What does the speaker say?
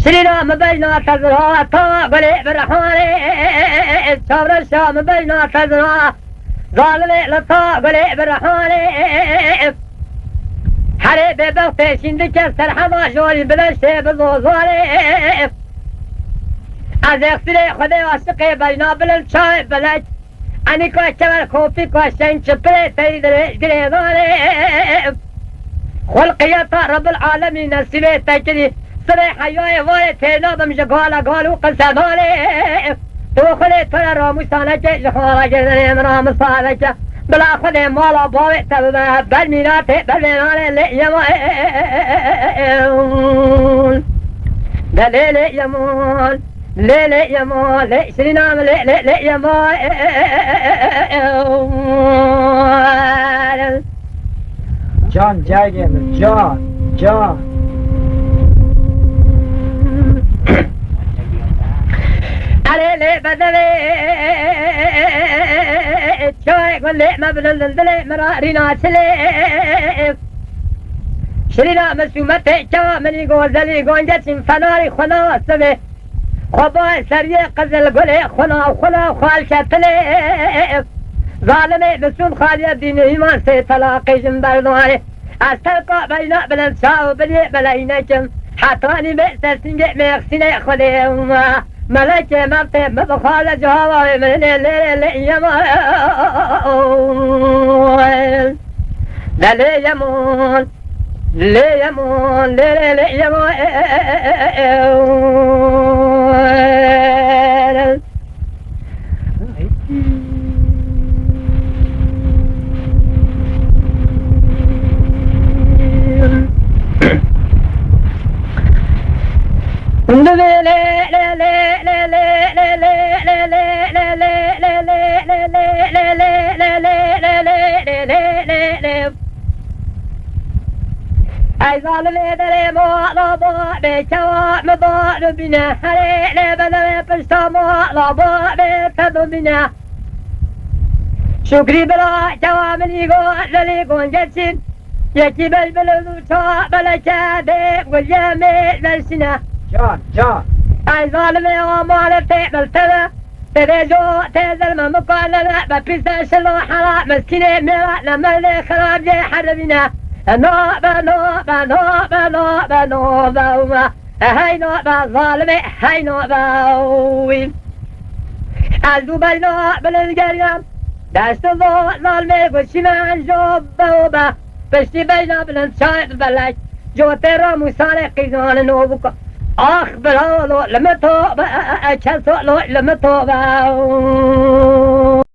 شرينا مبينا تزرع طاقلي برحاني شابر الشام مبينا تزرع ظالمي لطاقلي برحاني حري ببغتي شندك السرحة جوري بلشتي بزوزاري از اختري خدي عاشقي بينا بلنشاي بلج اني كوشتمر كوفي كوشتين شبري تيدري جريداري خلقية رب العالمين السبي تجري صريح حيوي واري تينا بمجا قالا قالو قلساناري تو خلي ترى راموسانك جخارا جزني من رامسانك بلا خدي مالا باوي تبا بالميناتي بالميناني ليمون دليل يمون ليلي يمون لي سرينام لي يمون Can gel gelin. Can. علي بدلي شوي قولي ما بلندلي مرارينا سلي شرينا مسومتي شوا مني غوزلي غونجتين فناري خنا سبي خبا سريه قزل قولي خنا خال شتلي ظالمي بسوم خالي الدين ايمان سي طلاقي جنبردواني استلقى بينا بلنساو بلي بلاينكم حطاني بأسسنجي ميخسيني خدي ملك مبتي مبخال جهوي من لي يمون لي يمون لي يمون لي يمون أي ظالمي دري مولا بابي شوا مضار بنا هري لبنا بشتا مولا بابي تدو بنا شكري بلا شوا مني قول للي قول جسين يكي بلبلو شوا بلا شادي والجميل بلسنا Can. أي ظالمي ومالا تقبل تلا تريجو تزل ما مقالنا ببيسا شلو حرا مسكيني ميرا لما اللي خراب جي حربنا نوبة هاي نوبة ظالمي هاي نوبة وين عزوبة نوبة للقريم داشت ظالمي وشمان جوبة بشتي بينا بلنشايد بلاك جو تيرا موساني قيزان نوبك آخ بلالو لما توبة أكسو لما توبة